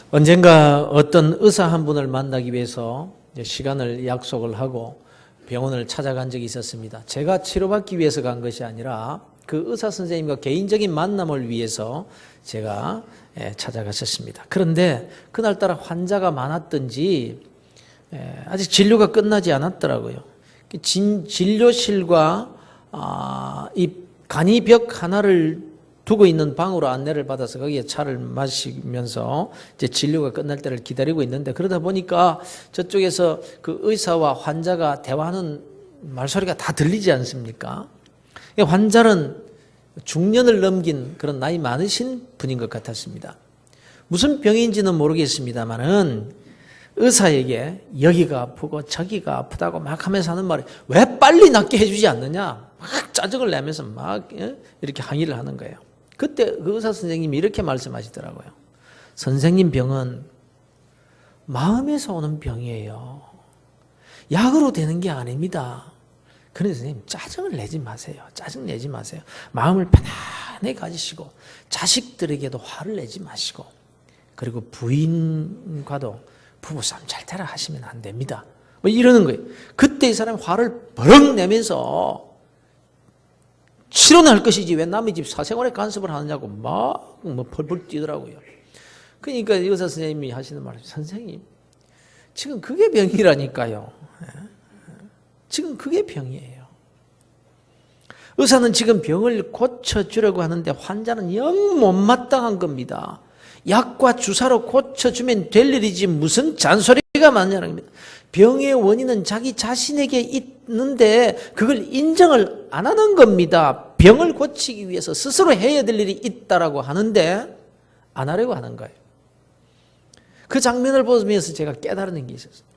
언젠가 어떤 의사 한 분을 만나기 위해서 시간을 약속을 하고 병원을 찾아간 적이 있었습니다. 제가 치료받기 위해서 간 것이 아니라 그 의사 선생님과 개인적인 만남을 위해서 제가 찾아갔었습니다. 그런데 그날따라 환자가 많았던지 아직 진료가 끝나지 않았더라고요. 진료실과 이 간이벽 하나를 두고 있는 방으로 안내를 받아서 거기에 차를 마시면서 이제 진료가 끝날 때를 기다리고 있는데, 그러다 보니까 저쪽에서 그 의사와 환자가 대화하는 말소리가 다 들리지 않습니까? 환자는 중년을 넘긴 그런 나이 많으신 분인 것 같았습니다. 무슨 병인지는 모르겠습니다만은 의사에게 여기가 아프고 저기가 아프다고 막 하면서 하는 말이 왜 빨리 낫게 해주지 않느냐, 막 짜증을 내면서 막 이렇게 항의를 하는 거예요. 그때 그 의사 선생님이 이렇게 말씀하시더라고요. 선생님 병은 마음에서 오는 병이에요. 약으로 되는 게 아닙니다. 그래서 선생님 짜증을 내지 마세요. 짜증 내지 마세요. 마음을 편안히 가지시고 자식들에게도 화를 내지 마시고, 그리고 부인과도 부부싸움 잘 되라 하시면 안 됩니다. 뭐 이러는 거예요. 그때 이 사람이 화를 버럭 내면서 치료는 할 것이지 왜 남의 집 사생활에 간섭을 하느냐고 막 펄펄 뛰더라고요. 그러니까 의사 선생님이 하시는 말은, 선생님 지금 그게 병이라니까요. 지금 그게 병이에요. 의사는 지금 병을 고쳐주려고 하는데 환자는 영 못마땅한 겁니다. 약과 주사로 고쳐주면 될 일이지 무슨 잔소리가 많냐는 겁니다. 병의 원인은 자기 자신에게 있는데 그걸 인정을 안 하는 겁니다. 병을 고치기 위해서 스스로 해야 될 일이 있다라고 하는데 안 하려고 하는 거예요. 그 장면을 보면서 제가 깨달은 게 있었어요.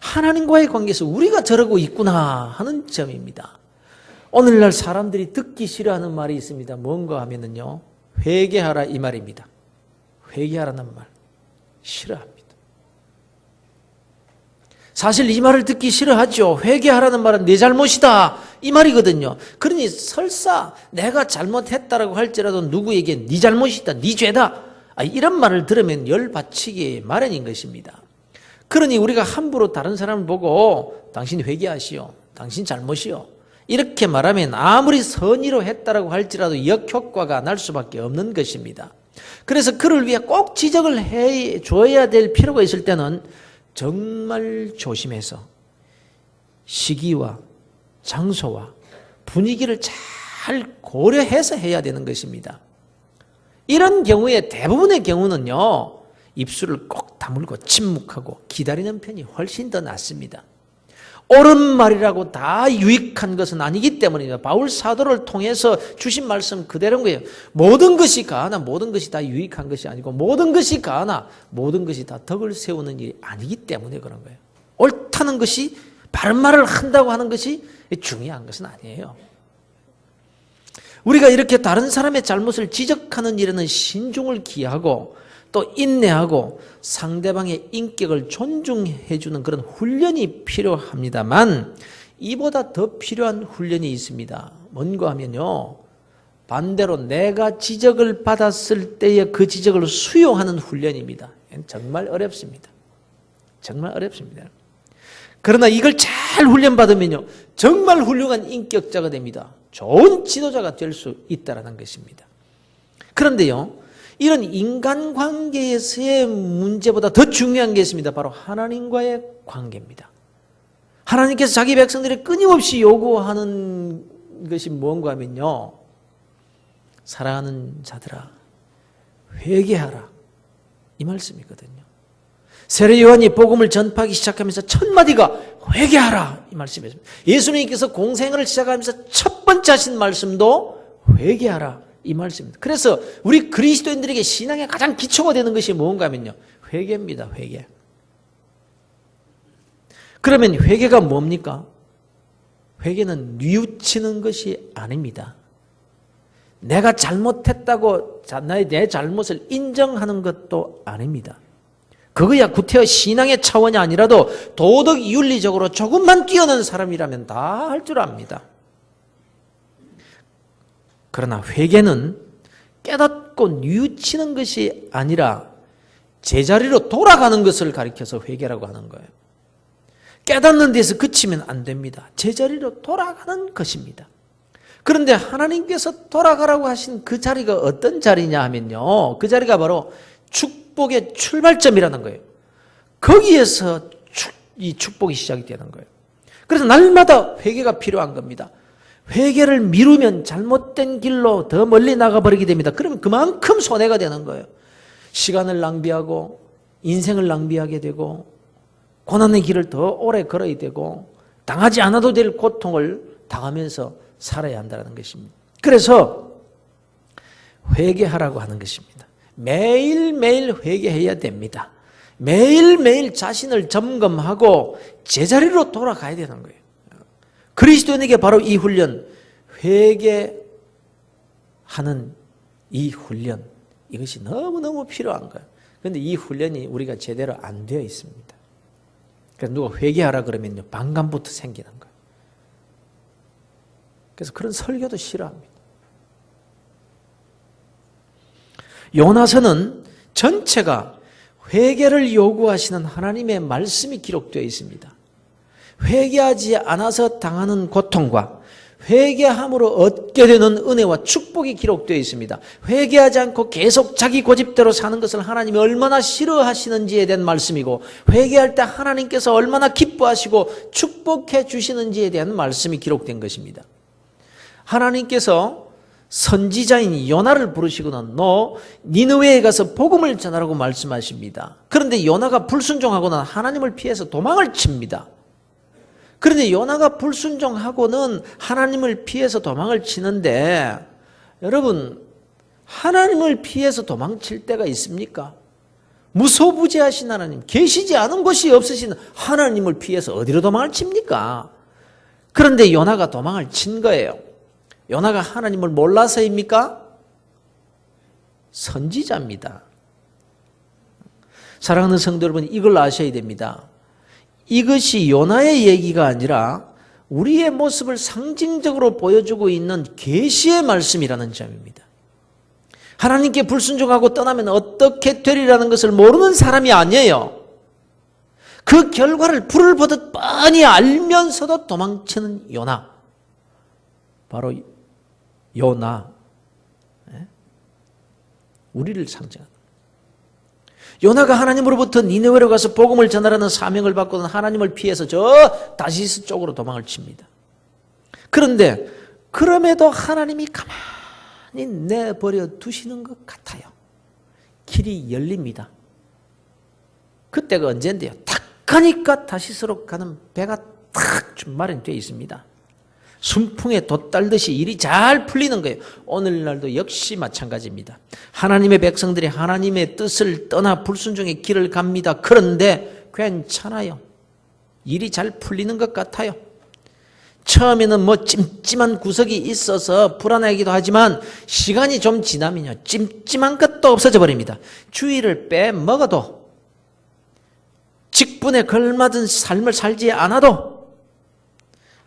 하나님과의 관계에서 우리가 저러고 있구나 하는 점입니다. 오늘날 사람들이 듣기 싫어하는 말이 있습니다. 뭔가 하면은요, 회개하라 이 말입니다. 회개하라는 말 싫어합니다. 사실 이 말을 듣기 싫어하죠. 회개하라는 말은 내 잘못이다 이 말이거든요. 그러니 설사 내가 잘못했다라고 할지라도 누구에게 네 잘못이다, 네 죄다, 이런 말을 들으면 열받치기 마련인 것입니다. 그러니 우리가 함부로 다른 사람을 보고 당신 회개하시오, 당신 잘못이요 이렇게 말하면 아무리 선의로 했다라고 할지라도 역효과가 날 수밖에 없는 것입니다. 그래서 그를 위해 꼭 지적을 해줘야 될 필요가 있을 때는 정말 조심해서 시기와 장소와 분위기를 잘 고려해서 해야 되는 것입니다. 이런 경우에 대부분의 경우는요, 입술을 꼭 다물고 침묵하고 기다리는 편이 훨씬 더 낫습니다. 옳은 말이라고 다 유익한 것은 아니기 때문입니다. 바울 사도를 통해서 주신 말씀 그대로인 거예요. 모든 것이 가하나 모든 것이 다 유익한 것이 아니고, 모든 것이 가하나 모든 것이 다 덕을 세우는 일이 아니기 때문에 그런 거예요. 옳다는 것이, 바른 말을 한다고 하는 것이 중요한 것은 아니에요. 우리가 이렇게 다른 사람의 잘못을 지적하는 일에는 신중을 기하고 또 인내하고 상대방의 인격을 존중해 주는 그런 훈련이 필요합니다만, 이보다 더 필요한 훈련이 있습니다. 뭔가 하면요, 반대로 내가 지적을 받았을 때의 그 지적을 수용하는 훈련입니다. 정말 어렵습니다. 정말 어렵습니다. 그러나 이걸 잘 훈련받으면요, 정말 훌륭한 인격자가 됩니다. 좋은 지도자가 될 수 있다는 것입니다. 그런데요, 이런 인간관계에서의 문제보다 더 중요한 게 있습니다. 바로 하나님과의 관계입니다. 하나님께서 자기 백성들이 끊임없이 요구하는 것이 뭔가 하면요, 사랑하는 자들아 회개하라 이 말씀이거든요. 세례 요한이 복음을 전파하기 시작하면서 첫 마디가 회개하라 이 말씀이었습니다. 예수님께서 공생을 시작하면서 첫 번째 하신 말씀도 회개하라 이 말씀입니다. 그래서 우리 그리스도인들에게 신앙의 가장 기초가 되는 것이 뭔가 하면요, 회개입니다. 회개. 그러면 회개가 뭡니까? 회개는 뉘우치는 것이 아닙니다. 내가 잘못했다고 내 잘못을 인정하는 것도 아닙니다. 그거야 구태여 신앙의 차원이 아니라도 도덕 윤리적으로 조금만 뛰어난 사람이라면 다 할 줄 압니다. 그러나 회개는 깨닫고 뉘우치는 것이 아니라 제자리로 돌아가는 것을 가리켜서 회개라고 하는 거예요. 깨닫는 데서 그치면 안 됩니다. 제자리로 돌아가는 것입니다. 그런데 하나님께서 돌아가라고 하신 그 자리가 어떤 자리냐 하면요, 그 자리가 바로 축복의 출발점이라는 거예요. 거기에서 이 축복이 시작이 되는 거예요. 그래서 날마다 회개가 필요한 겁니다. 회개를 미루면 잘못된 길로 더 멀리 나가버리게 됩니다. 그러면 그만큼 손해가 되는 거예요. 시간을 낭비하고 인생을 낭비하게 되고 고난의 길을 더 오래 걸어야 되고 당하지 않아도 될 고통을 당하면서 살아야 한다는 것입니다. 그래서 회개하라고 하는 것입니다. 매일매일 회개해야 됩니다. 매일매일 자신을 점검하고 제자리로 돌아가야 되는 거예요. 그리스도인에게 바로 이 훈련, 회개하는 이 훈련, 이것이 너무너무 필요한 거예요. 그런데 이 훈련이 우리가 제대로 안 되어 있습니다. 그래서 누가 회개하라 그러면요, 반감부터 생기는 거예요. 그래서 그런 설교도 싫어합니다. 요나서는 전체가 회개를 요구하시는 하나님의 말씀이 기록되어 있습니다. 회개하지 않아서 당하는 고통과 회개함으로 얻게 되는 은혜와 축복이 기록되어 있습니다. 회개하지 않고 계속 자기 고집대로 사는 것을 하나님이 얼마나 싫어하시는지에 대한 말씀이고, 회개할 때 하나님께서 얼마나 기뻐하시고 축복해 주시는지에 대한 말씀이 기록된 것입니다. 하나님께서 선지자인 요나를 부르시고는 너 니느웨에 가서 복음을 전하라고 말씀하십니다. 그런데 요나가 불순종하고는 하나님을 피해서 도망을 칩니다. 그런데 요나가 불순종하고는 하나님을 피해서 도망을 치는데, 여러분, 하나님을 피해서 도망칠 때가 있습니까? 무소부재하신 하나님, 계시지 않은 곳이 없으신 하나님을 피해서 어디로 도망을 칩니까? 그런데 요나가 도망을 친 거예요. 요나가 하나님을 몰라서입니까? 선지자입니다. 사랑하는 성도 여러분, 이걸 아셔야 됩니다. 이것이 요나의 얘기가 아니라 우리의 모습을 상징적으로 보여주고 있는 계시의 말씀이라는 점입니다. 하나님께 불순종하고 떠나면 어떻게 되리라는 것을 모르는 사람이 아니에요. 그 결과를 불을 보듯 뻔히 알면서도 도망치는 요나, 바로 요나, 우리를 상징합니다. 요나가 하나님으로부터 니느웨로 가서 복음을 전하라는 사명을 받고는 하나님을 피해서 저 다시스 쪽으로 도망을 칩니다. 그런데 그럼에도 하나님이 가만히 내버려 두시는 것 같아요. 길이 열립니다. 그때가 언젠데요? 탁 가니까 다시스로 가는 배가 탁 마련되어 있습니다. 순풍에 돛달듯이 일이 잘 풀리는 거예요. 오늘날도 역시 마찬가지입니다. 하나님의 백성들이 하나님의 뜻을 떠나 불순종의 길을 갑니다. 그런데 괜찮아요. 일이 잘 풀리는 것 같아요. 처음에는 뭐 찜찜한 구석이 있어서 불안하기도 하지만 시간이 좀 지나면요, 찜찜한 것도 없어져 버립니다. 주의를 빼먹어도, 직분에 걸맞은 삶을 살지 않아도,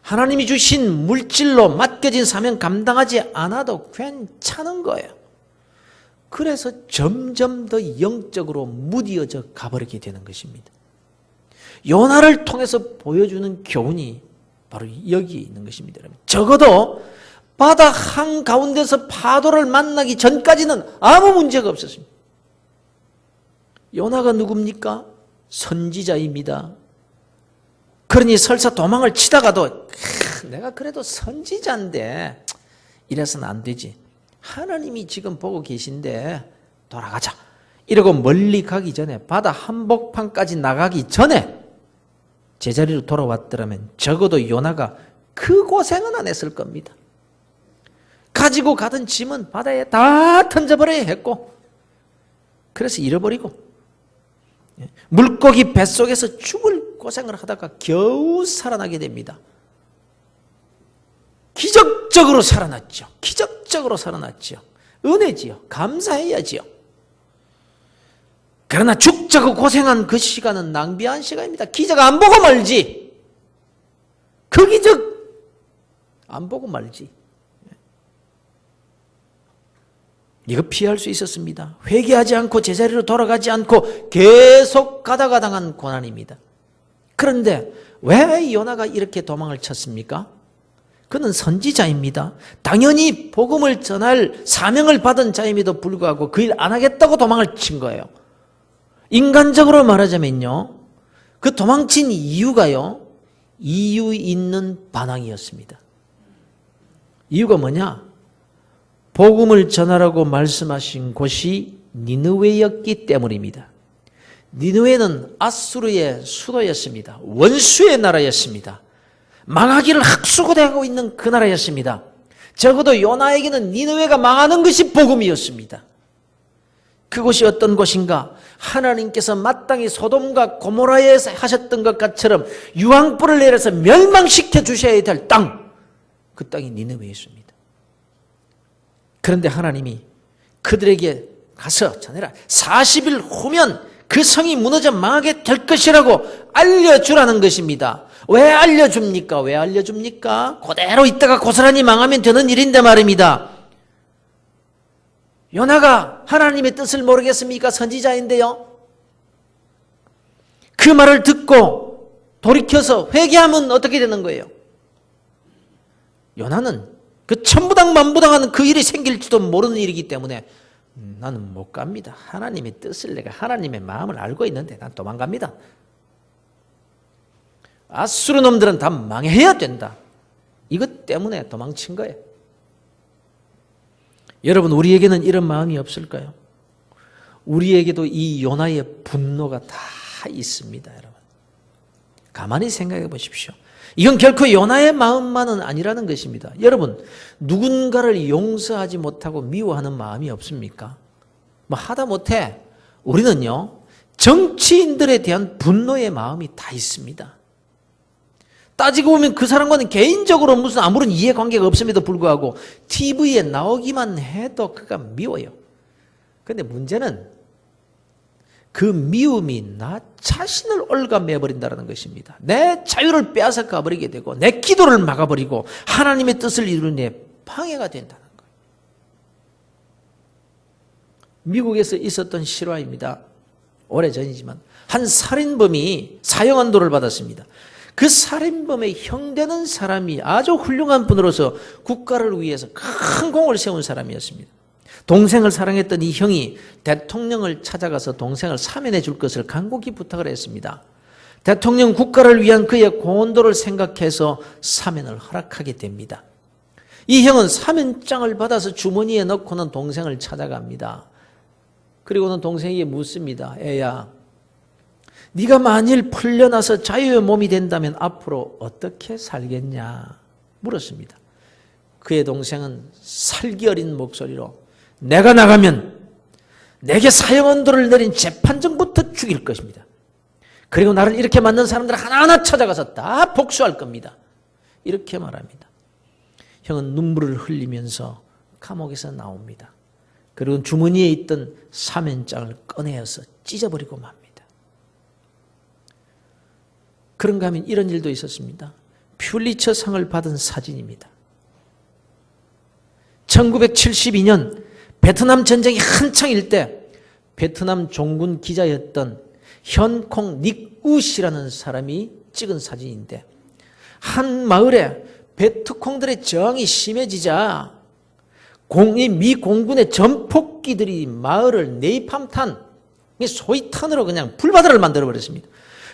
하나님이 주신 물질로 맡겨진 사명 감당하지 않아도 괜찮은 거예요. 그래서 점점 더 영적으로 무뎌져 가버리게 되는 것입니다. 요나를 통해서 보여주는 교훈이 바로 여기에 있는 것입니다. 적어도 바다 한가운데서 파도를 만나기 전까지는 아무 문제가 없었습니다. 요나가 누굽니까? 선지자입니다. 그러니 설사 도망을 치다가도 내가 그래도 선지자인데 이래서는 안 되지. 하나님이 지금 보고 계신데 돌아가자. 이러고 멀리 가기 전에, 바다 한복판까지 나가기 전에 제자리로 돌아왔더라면 적어도 요나가 그 고생은 안 했을 겁니다. 가지고 가던 짐은 바다에 다 던져버려야 했고, 그래서 잃어버리고 물고기 뱃속에서 죽을 고생을 하다가 겨우 살아나게 됩니다. 기적적으로 살아났죠. 기적적으로 살아났죠. 은혜지요. 감사해야지요. 그러나 죽자고 고생한 그 시간은 낭비한 시간입니다. 기적 안 보고 말지. 그 기적 안 보고 말지. 이거 피할 수 있었습니다. 회개하지 않고 제자리로 돌아가지 않고 계속 가다가 당한 고난입니다. 그런데 왜 요나가 이렇게 도망을 쳤습니까? 그는 선지자입니다. 당연히 복음을 전할 사명을 받은 자임에도 불구하고 그 일 안 하겠다고 도망을 친 거예요. 인간적으로 말하자면요, 그 도망친 이유가요, 이유 있는 반항이었습니다. 이유가 뭐냐? 복음을 전하라고 말씀하신 곳이 니느웨였기 때문입니다. 니느웨는 아수르의 수도였습니다. 원수의 나라였습니다. 망하기를 학수고대하고 있는 그 나라였습니다. 적어도 요나에게는 니느웨가 망하는 것이 복음이었습니다. 그곳이 어떤 곳인가? 하나님께서 마땅히 소돔과 고모라에 하셨던 것처럼 유황불을 내려서 멸망시켜 주셔야 될 땅, 그 땅이 니느웨였습니다. 그런데 하나님이 그들에게 가서 전해라, 40일 후면 그 성이 무너져 망하게 될 것이라고 알려주라는 것입니다. 왜 알려줍니까? 왜 알려줍니까? 그대로 있다가 고스란히 망하면 되는 일인데 말입니다. 요나가 하나님의 뜻을 모르겠습니까? 선지자인데요. 그 말을 듣고 돌이켜서 회개하면 어떻게 되는 거예요? 요나는 그 천부당 만부당하는 그 일이 생길지도 모르는 일이기 때문에 나는 못 갑니다. 하나님의 뜻을, 내가 하나님의 마음을 알고 있는데 난 도망갑니다. 아수르 놈들은 다 망해야 된다. 이것 때문에 도망친 거예요. 여러분, 우리에게는 이런 마음이 없을까요? 우리에게도 이 요나의 분노가 다 있습니다, 여러분. 가만히 생각해 보십시오. 이건 결코 요나의 마음만은 아니라는 것입니다. 여러분, 누군가를 용서하지 못하고 미워하는 마음이 없습니까? 뭐 하다못해 우리는요, 정치인들에 대한 분노의 마음이 다 있습니다. 따지고 보면 그 사람과는 개인적으로 무슨 아무런 이해관계가 없음에도 불구하고 TV에 나오기만 해도 그가 미워요. 그런데 문제는 그 미움이 나 자신을 올가매버린다는 것입니다. 내 자유를 빼앗아가 버리게 되고 내 기도를 막아버리고 하나님의 뜻을 이루는 데 방해가 된다는 거예요. 미국에서 있었던 실화입니다. 오래전이지만 한 살인범이 사형한도를 받았습니다. 그 살인범의 형되는 사람이 아주 훌륭한 분으로서 국가를 위해서 큰 공을 세운 사람이었습니다. 동생을 사랑했던 이 형이 대통령을 찾아가서 동생을 사면해 줄 것을 간곡히 부탁을 했습니다. 대통령 국가를 위한 그의 공헌도를 생각해서 사면을 허락하게 됩니다. 이 형은 사면장을 받아서 주머니에 넣고는 동생을 찾아갑니다. 그리고는 동생에게 묻습니다. 애야, 네가 만일 풀려나서 자유의 몸이 된다면 앞으로 어떻게 살겠냐 물었습니다. 그의 동생은 살기 어린 목소리로 내가 나가면 내게 사형언도를 내린 재판정부터 죽일 것입니다. 그리고 나를 이렇게 만든 사람들 하나하나 찾아가서 다 복수할 겁니다. 이렇게 말합니다. 형은 눈물을 흘리면서 감옥에서 나옵니다. 그리고 주머니에 있던 사면장을 꺼내어서 찢어버리고 맙니다. 그런가 하면 이런 일도 있었습니다. 퓰리처 상을 받은 사진입니다. 1972년 베트남 전쟁이 한창일 때 베트남 종군 기자였던 현콩 닉우 씨라는 사람이 찍은 사진인데, 한 마을에 베트콩들의 저항이 심해지자 미 공군의 전폭기들이 마을을 네이팜탄, 소위탄으로 그냥 불바다를 만들어버렸습니다.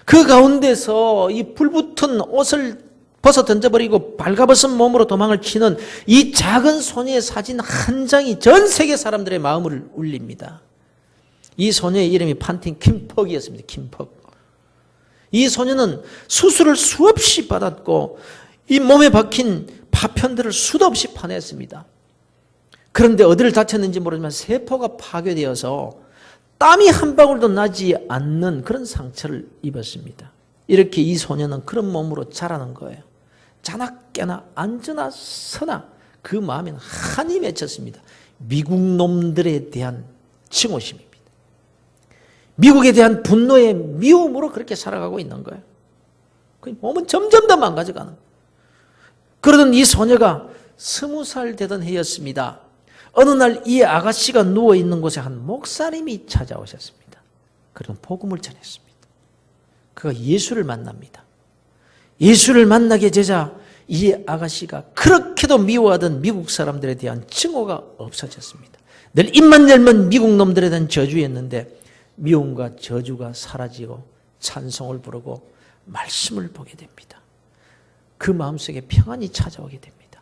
그 가운데서 이 불붙은 옷을 벗어 던져버리고 발가벗은 몸으로 도망을 치는 이 작은 소녀의 사진 한 장이 전 세계 사람들의 마음을 울립니다. 이 소녀의 이름이 판틴 킴퍽이었습니다. 킴퍽. 이 소녀는 수술을 수없이 받았고 이 몸에 박힌 파편들을 수도 없이 파냈습니다. 그런데 어디를 다쳤는지 모르지만 세포가 파괴되어서 땀이 한 방울도 나지 않는 그런 상처를 입었습니다. 이렇게 이 소녀는 그런 몸으로 자라는 거예요. 자나 깨나 앉으나 서나 그 마음에는 한이 맺혔습니다. 미국 놈들에 대한 증오심입니다. 미국에 대한 분노의 미움으로 그렇게 살아가고 있는 거예요. 그 몸은 점점 더 망가져가는 거예요. 그러던 이 소녀가 20살 되던 해였습니다. 어느 날 이 아가씨가 누워있는 곳에 한 목사님이 찾아오셨습니다. 그리고 복음을 전했습니다. 그가 예수를 만납니다. 예수를 만나게 되자 이 아가씨가 그렇게도 미워하던 미국 사람들에 대한 증오가 없어졌습니다. 늘 입만 열면 미국 놈들에 대한 저주였는데 미움과 저주가 사라지고 찬송을 부르고 말씀을 보게 됩니다. 그 마음속에 평안이 찾아오게 됩니다.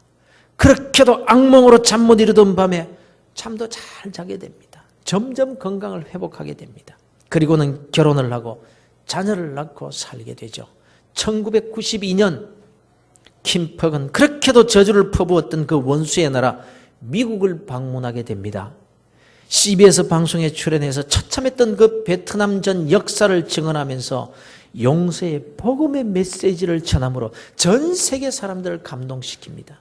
그렇게도 악몽으로 잠 못 이루던 밤에 잠도 잘 자게 됩니다. 점점 건강을 회복하게 됩니다. 그리고는 결혼을 하고 자녀를 낳고 살게 되죠. 1992년 김퍽은 그렇게도 저주를 퍼부었던 그 원수의 나라 미국을 방문하게 됩니다. CBS 방송에 출연해서 처참했던 그 베트남전 역사를 증언하면서 용서의 복음의 메시지를 전함으로 전 세계 사람들을 감동시킵니다.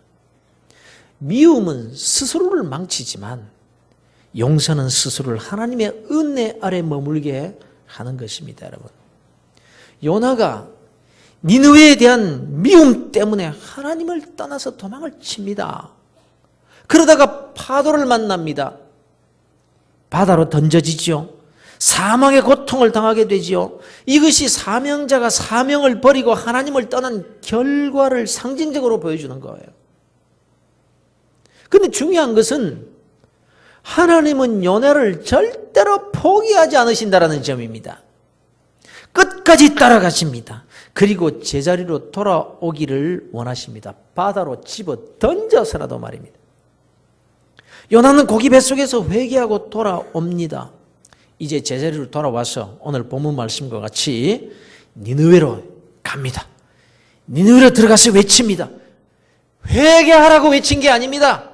미움은 스스로를 망치지만 용서는 스스로를 하나님의 은혜 아래 머물게 하는 것입니다, 여러분. 요나가 니느웨에 대한 미움 때문에 하나님을 떠나서 도망을 칩니다. 그러다가 파도를 만납니다. 바다로 던져지죠. 사망의 고통을 당하게 되지요. 이것이 사명자가 사명을 버리고 하나님을 떠난 결과를 상징적으로 보여주는 거예요. 그런데 중요한 것은 하나님은 요나를 절대로 포기하지 않으신다는 점입니다. 끝까지 따라가십니다. 그리고 제자리로 돌아오기를 원하십니다. 바다로 집어 던져서라도 말입니다. 요나는 고기 뱃속에서 회개하고 돌아옵니다. 이제 제자리로 돌아와서 오늘 본문 말씀과 같이 니느웨로 갑니다. 니느웨로 들어가서 외칩니다. 회개하라고 외친 게 아닙니다.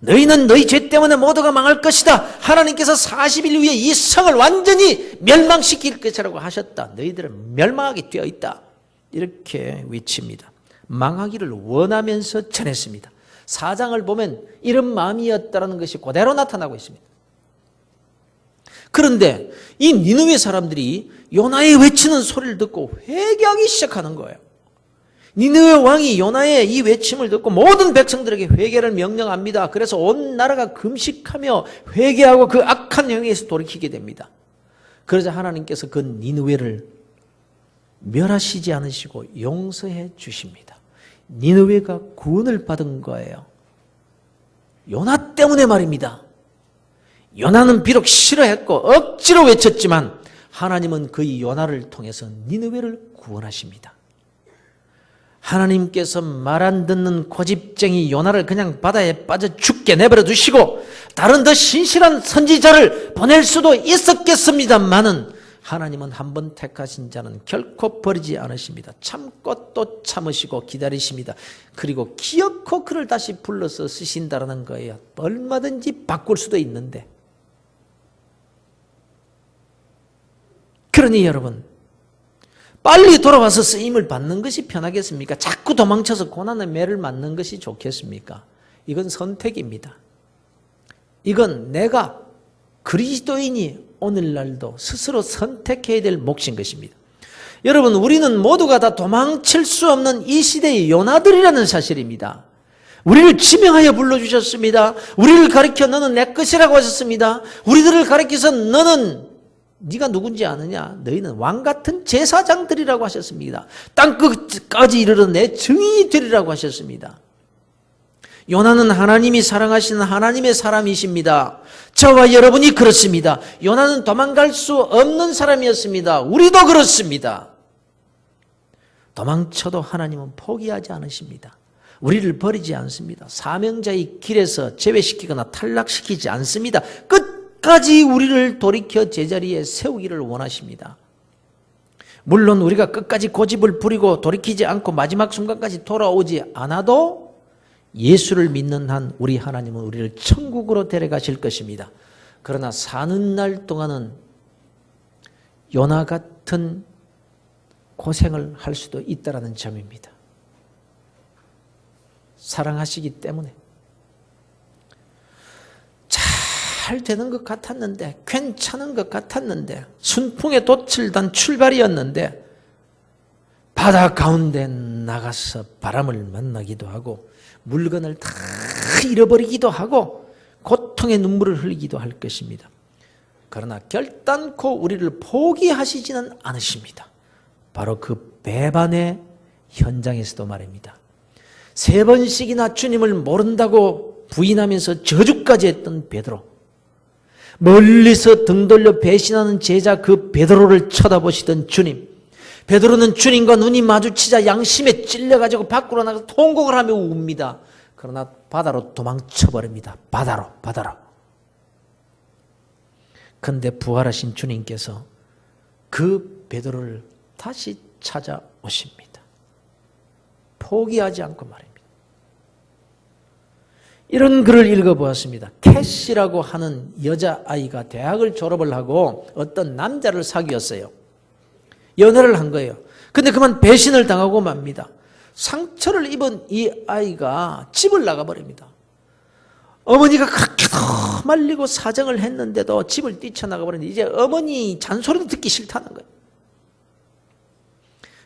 너희는 너희 죄 때문에 모두가 망할 것이다. 하나님께서 40일 후에 이 성을 완전히 멸망시킬 것이라고 하셨다. 너희들은 멸망하게 되어 있다. 이렇게 외칩니다. 망하기를 원하면서 전했습니다. 4장을 보면 이런 마음이었다는 것이 그대로 나타나고 있습니다. 그런데 이 니느웨 사람들이 요나의 외치는 소리를 듣고 회개하기 시작하는 거예요. 니느웨 왕이 요나의 이 외침을 듣고 모든 백성들에게 회개를 명령합니다. 그래서 온 나라가 금식하며 회개하고 그 악한 행위에서 돌이키게 됩니다. 그러자 하나님께서 그 니느웨를 멸하시지 않으시고 용서해 주십니다. 니느웨가 구원을 받은 거예요. 요나 때문에 말입니다. 요나는 비록 싫어했고 억지로 외쳤지만 하나님은 그 요나를 통해서 니느웨를 구원하십니다. 하나님께서 말 안 듣는 고집쟁이 요나를 그냥 바다에 빠져 죽게 내버려 두시고 다른 더 신실한 선지자를 보낼 수도 있었겠습니다만은 하나님은 한번 택하신 자는 결코 버리지 않으십니다. 참고 또 참으시고 기다리십니다. 그리고 기어코 그를 다시 불러서 쓰신다는 거예요. 얼마든지 바꿀 수도 있는데. 그러니 여러분, 빨리 돌아와서 쓰임을 받는 것이 편하겠습니까? 자꾸 도망쳐서 고난의 매를 맞는 것이 좋겠습니까? 이건 선택입니다. 이건 내가 그리스도인이 오늘날도 스스로 선택해야 될 몫인 것입니다. 여러분, 우리는 모두가 다 도망칠 수 없는 이 시대의 요나들이라는 사실입니다. 우리를 지명하여 불러주셨습니다. 우리를 가리켜 너는 내 것이라고 하셨습니다. 우리들을 가리켜서 너는 네가 누군지 아느냐? 너희는 왕같은 제사장들이라고 하셨습니다. 땅끝까지 이르러 내 증인이 되리라고 하셨습니다. 요나는 하나님이 사랑하시는 하나님의 사람이십니다. 저와 여러분이 그렇습니다. 요나는 도망갈 수 없는 사람이었습니다. 우리도 그렇습니다. 도망쳐도 하나님은 포기하지 않으십니다. 우리를 버리지 않습니다. 사명자의 길에서 제외시키거나 탈락시키지 않습니다. 끝까지 우리를 돌이켜 제자리에 세우기를 원하십니다. 물론 우리가 끝까지 고집을 부리고 돌이키지 않고 마지막 순간까지 돌아오지 않아도 예수를 믿는 한 우리 하나님은 우리를 천국으로 데려가실 것입니다. 그러나 사는 날 동안은 요나 같은 고생을 할 수도 있다는 점입니다. 사랑하시기 때문에 잘 되는 것 같았는데, 괜찮은 것 같았는데, 순풍에 돛을 단 출발이었는데 바다 가운데 나가서 바람을 만나기도 하고 물건을 다 잃어버리기도 하고 고통의 눈물을 흘리기도 할 것입니다. 그러나 결단코 우리를 포기하시지는 않으십니다. 바로 그 배반의 현장에서도 말입니다. 3번씩이나 주님을 모른다고 부인하면서 저주까지 했던 베드로, 멀리서 등 돌려 배신하는 제자 그 베드로를 쳐다보시던 주님, 베드로는 주님과 눈이 마주치자 양심에 찔려가지고 밖으로 나가서 통곡을 하며 웁니다. 그러나 바다로 도망쳐버립니다. 바다로. 그런데 부활하신 주님께서 그 베드로를 다시 찾아오십니다. 포기하지 않고 말입니다. 이런 글을 읽어보았습니다. 캐시라고 하는 여자아이가 대학을 졸업을 하고 어떤 남자를 사귀었어요. 연애를 한 거예요. 근데 그만 배신을 당하고 맙니다. 상처를 입은 이 아이가 집을 나가버립니다. 어머니가 그렇게도 말리고 사정을 했는데도 집을 뛰쳐나가버렸는데 이제 어머니 잔소리도 듣기 싫다는 거예요.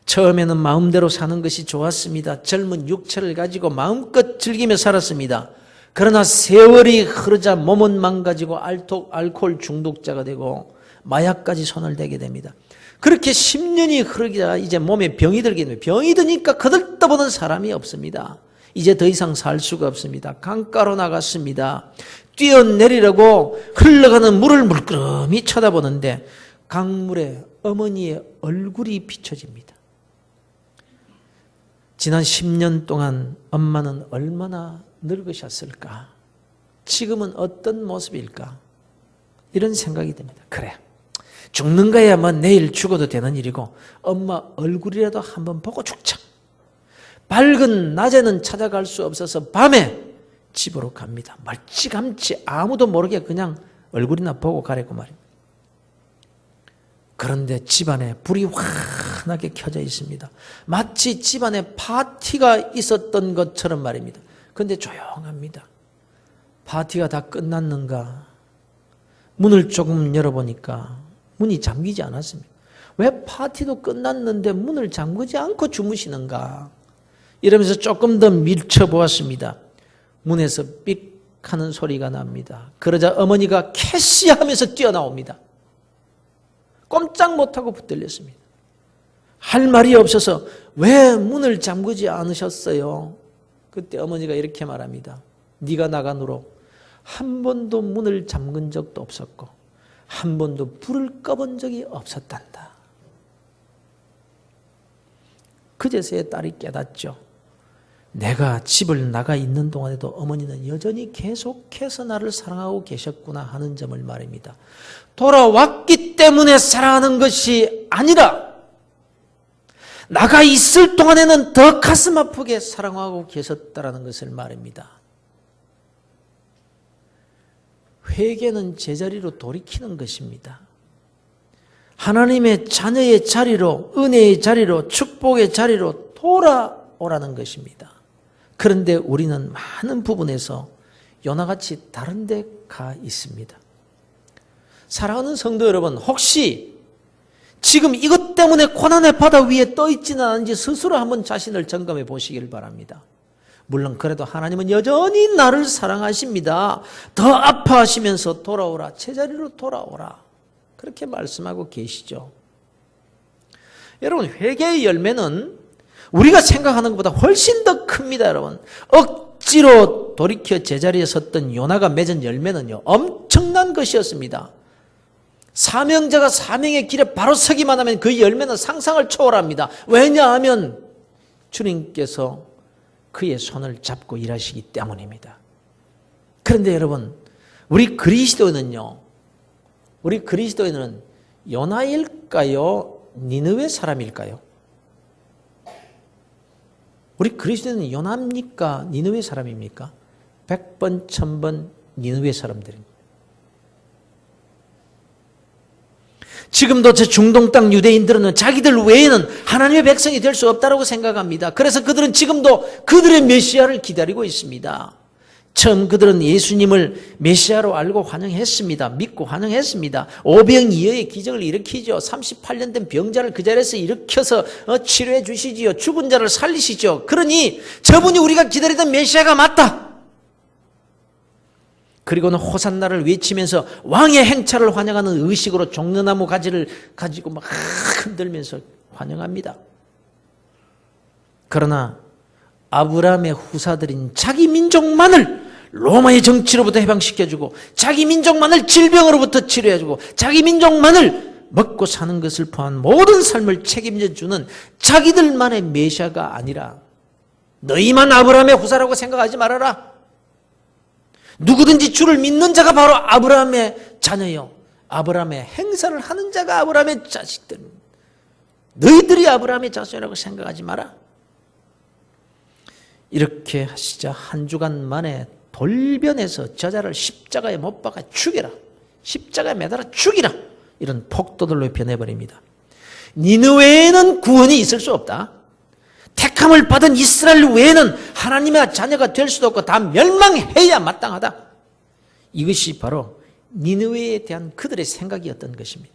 처음에는 마음대로 사는 것이 좋았습니다. 젊은 육체를 가지고 마음껏 즐기며 살았습니다. 그러나 세월이 흐르자 몸은 망가지고 알코올 중독자가 되고 마약까지 손을 대게 됩니다. 그렇게 10년이 흐르자 이제 몸에 병이 들게 됩니다. 병이 드니까 거들떠보는 사람이 없습니다. 이제 더 이상 살 수가 없습니다. 강가로 나갔습니다. 뛰어내리려고 흘러가는 물을 물끄러미 쳐다보는데 강물에 어머니의 얼굴이 비춰집니다. 지난 10년 동안 엄마는 얼마나 늙으셨을까? 지금은 어떤 모습일까? 이런 생각이 듭니다. 그래, 죽는 거야 뭐 내일 죽어도 되는 일이고 엄마 얼굴이라도 한번 보고 죽자. 밝은 낮에는 찾아갈 수 없어서 밤에 집으로 갑니다. 멀찌감치 아무도 모르게 그냥 얼굴이나 보고 가려고 말입니다. 그런데 집안에 불이 환하게 켜져 있습니다. 마치 집안에 파티가 있었던 것처럼 말입니다. 그런데 조용합니다. 파티가 다 끝났는가? 문을 조금 열어보니까 문이 잠기지 않았습니다. 왜 파티도 끝났는데 문을 잠그지 않고 주무시는가? 이러면서 조금 더 밀쳐보았습니다. 문에서 삑 하는 소리가 납니다. 그러자 어머니가 캐시 하면서 뛰어나옵니다. 꼼짝 못하고 붙들렸습니다. 할 말이 없어서 왜 문을 잠그지 않으셨어요? 그때 어머니가 이렇게 말합니다. 네가 나간 후로 한 번도 문을 잠근 적도 없었고 한 번도 불을 꺼본 적이 없었단다. 그제서야 딸이 깨닫죠. 내가 집을 나가 있는 동안에도 어머니는 여전히 계속해서 나를 사랑하고 계셨구나 하는 점을 말입니다. 돌아왔기 때문에 사랑하는 것이 아니라 나가 있을 동안에는 더 가슴 아프게 사랑하고 계셨다라는 것을 말입니다. 회개는 제자리로 돌이키는 것입니다. 하나님의 자녀의 자리로, 은혜의 자리로, 축복의 자리로 돌아오라는 것입니다. 그런데 우리는 많은 부분에서 요나같이 다른 데 가 있습니다. 사랑하는 성도 여러분, 혹시 지금 이것 때문에 고난의 바다 위에 떠 있지는 않은지 스스로 한번 자신을 점검해 보시길 바랍니다. 물론 그래도 하나님은 여전히 나를 사랑하십니다. 더 아파하시면서 돌아오라, 제자리로 돌아오라, 그렇게 말씀하고 계시죠. 여러분, 회개의 열매는 우리가 생각하는 것보다 훨씬 더 큽니다. 여러분, 억지로 돌이켜 제자리에 섰던 요나가 맺은 열매는요, 엄청난 것이었습니다. 사명자가 사명의 길에 바로 서기만 하면 그 열매는 상상을 초월합니다. 왜냐하면 주님께서 그의 손을 잡고 일하시기 때문입니다. 그런데 여러분, 우리 그리스도인은 요나일까요? 니느웨 사람일까요? 우리 그리스도인은 요나입니까? 니느웨 사람입니까? 100번, 1000번 니느웨 사람들입니다. 지금도 저 중동 땅 유대인들은 자기들 외에는 하나님의 백성이 될 수 없다고 생각합니다. 그래서 그들은 지금도 그들의 메시아를 기다리고 있습니다. 처음 그들은 예수님을 메시아로 알고 환영했습니다. 믿고 환영했습니다. 오병이어의 기적을 일으키죠. 38년 된 병자를 그 자리에서 일으켜서 치료해 주시지요. 죽은 자를 살리시죠. 그러니 저분이 우리가 기다리던 메시아가 맞다. 그리고는 호산나를 외치면서 왕의 행차를 환영하는 의식으로 종려나무 가지를 가지고 막 흔들면서 환영합니다. 그러나 아브라함의 후사들인 자기 민족만을 로마의 정치로부터 해방시켜주고, 자기 민족만을 질병으로부터 치료해주고, 자기 민족만을 먹고 사는 것을 포함한 모든 삶을 책임져주는 자기들만의 메시아가 아니라, 너희만 아브라함의 후사라고 생각하지 말아라. 누구든지 주를 믿는 자가 바로 아브라함의 자녀요, 아브라함의 행사를 하는 자가 아브라함의 자식들, 너희들이 아브라함의 자손이라고 생각하지 마라. 이렇게 하시자 한 주간 만에 돌변해서 저자를 십자가에 못 박아 죽여라, 십자가에 매달아 죽이라, 이런 폭도들로 변해버립니다. 니느웨에는 구원이 있을 수 없다. 택함을 받은 이스라엘 외에는 하나님의 자녀가 될 수도 없고 다 멸망해야 마땅하다. 이것이 바로 니느웨에 대한 그들의 생각이었던 것입니다.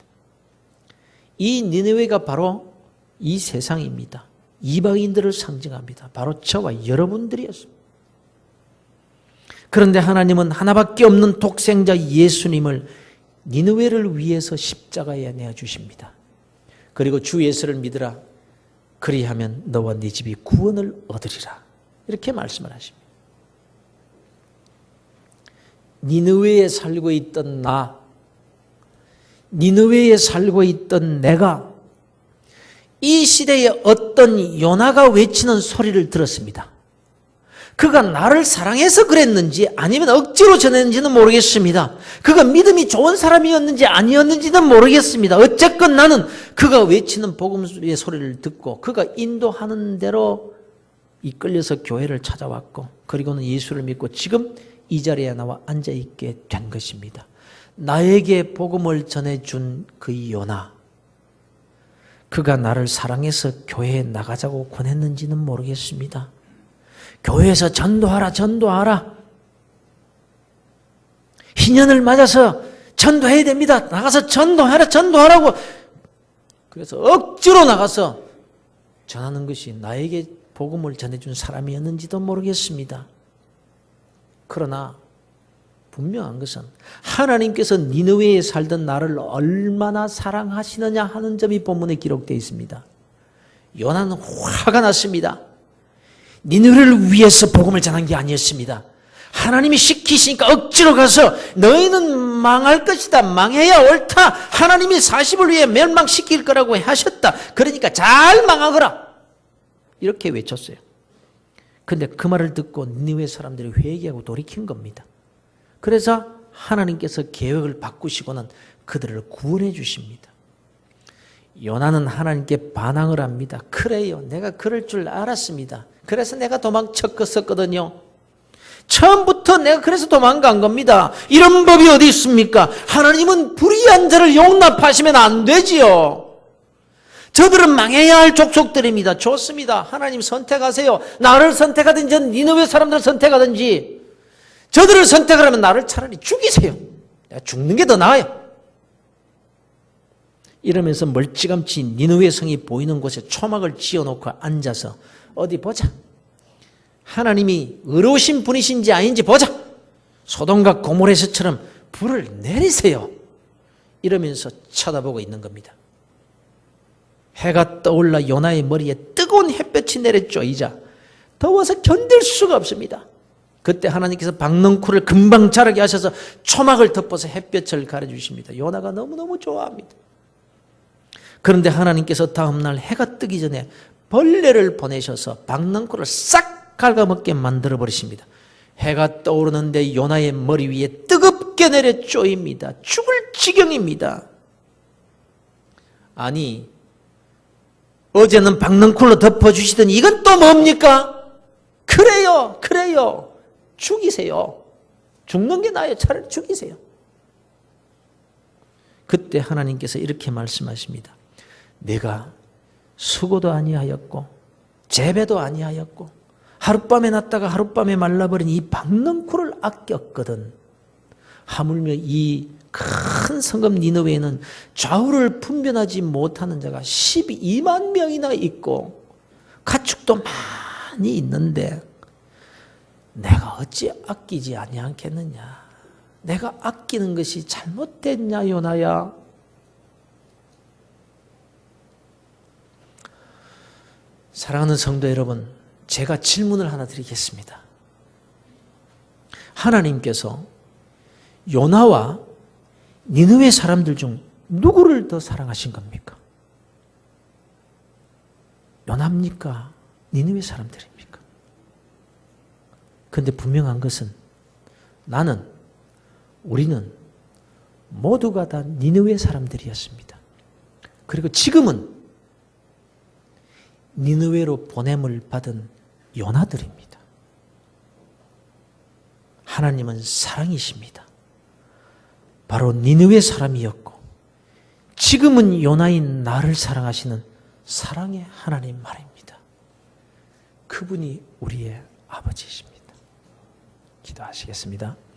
이 니느웨가 바로 이 세상입니다. 이방인들을 상징합니다. 바로 저와 여러분들이었습니다. 그런데 하나님은 하나밖에 없는 독생자 예수님을 니느웨를 위해서 십자가에 내어주십니다. 그리고 주 예수를 믿으라, 그리하면 너와 네 집이 구원을 얻으리라, 이렇게 말씀을 하십니다. 니느웨에 살고 있던 나, 니느웨에 살고 있던 내가 이 시대에 어떤 요나가 외치는 소리를 들었습니다. 그가 나를 사랑해서 그랬는지 아니면 억지로 전했는지는 모르겠습니다. 그가 믿음이 좋은 사람이었는지 아니었는지는 모르겠습니다. 어쨌건 나는 그가 외치는 복음의 소리를 듣고 그가 인도하는 대로 이끌려서 교회를 찾아왔고, 그리고는 예수를 믿고 지금 이 자리에 나와 앉아있게 된 것입니다. 나에게 복음을 전해준 그 요나, 그가 나를 사랑해서 교회에 나가자고 권했는지는 모르겠습니다. 교회에서 전도하라, 전도하라. 희년을 맞아서 전도해야 됩니다. 나가서 전도하라, 전도하라고. 그래서 억지로 나가서 전하는 것이 나에게 복음을 전해준 사람이었는지도 모르겠습니다. 그러나 분명한 것은 하나님께서 니느웨에 살던 나를 얼마나 사랑하시느냐 하는 점이 본문에 기록되어 있습니다. 요나는 화가 났습니다. 니느웨를 위해서 복음을 전한 게 아니었습니다. 하나님이 시키시니까 억지로 가서 너희는 망할 것이다, 망해야 옳다, 하나님이 40을 위해 멸망시킬 거라고 하셨다, 그러니까 잘 망하거라, 이렇게 외쳤어요. 근데 그 말을 듣고 니느웨 사람들이 회개하고 돌이킨 겁니다. 그래서 하나님께서 계획을 바꾸시고는 그들을 구원해 주십니다. 요나는 하나님께 반항을 합니다. 그래요, 내가 그럴 줄 알았습니다. 그래서 내가 도망쳤었거든요. 처음부터 내가 그래서 도망간 겁니다. 이런 법이 어디 있습니까? 하나님은 불의한 자를 용납하시면 안 되지요. 저들은 망해야 할 족속들입니다. 좋습니다. 하나님 선택하세요. 나를 선택하든지 니느웨 사람들을 선택하든지, 저들을 선택하려면 나를 차라리 죽이세요. 내가 죽는 게 더 나아요. 이러면서 멀찌감치 니느웨 성이 보이는 곳에 초막을 지어놓고 앉아서 어디 보자, 하나님이 의로우신 분이신지 아닌지 보자, 소돔과 고모레서처럼 불을 내리세요, 이러면서 쳐다보고 있는 겁니다. 해가 떠올라 요나의 머리에 뜨거운 햇볕이 내려쬐이자 더워서 견딜 수가 없습니다. 그때 하나님께서 박넝쿨을 금방 자라게 하셔서 초막을 덮어서 햇볕을 가려주십니다. 요나가 너무너무 좋아합니다. 그런데 하나님께서 다음날 해가 뜨기 전에 벌레를 보내셔서 박넝쿨을 싹 갉아먹게 만들어 버리십니다. 해가 떠오르는데 요나의 머리 위에 뜨겁게 내려 쪼입니다. 죽을 지경입니다. 아니, 어제는 박넝쿨로 덮어주시더니 이건 또 뭡니까? 그래요, 그래요, 죽이세요. 죽는 게 나아요. 차라리 죽이세요. 그때 하나님께서 이렇게 말씀하십니다. 내가 수고도 아니하였고 재배도 아니하였고 하룻밤에 났다가 하룻밤에 말라버린 이 박넝쿨을 아꼈거든. 하물며 이 큰 성읍 니느웨에는 좌우를 분별하지 못하는 자가 12만 명이나 있고 가축도 많이 있는데 내가 어찌 아끼지 아니하겠느냐. 내가 아끼는 것이 잘못됐냐, 요나야? 사랑하는 성도 여러분, 제가 질문을 하나 드리겠습니다. 하나님께서 요나와 니느웨 사람들 중 누구를 더 사랑하신 겁니까? 요나입니까? 니느웨 사람들입니까? 그런데 분명한 것은 우리는 모두가 다 니느웨 사람들이었습니다. 그리고 지금은 니느웨로 보냄을 받은 요나들입니다. 하나님은 사랑이십니다. 바로 니느웨 사람이었고 지금은 요나인 나를 사랑하시는 사랑의 하나님 말입니다. 그분이 우리의 아버지이십니다. 기도하시겠습니다.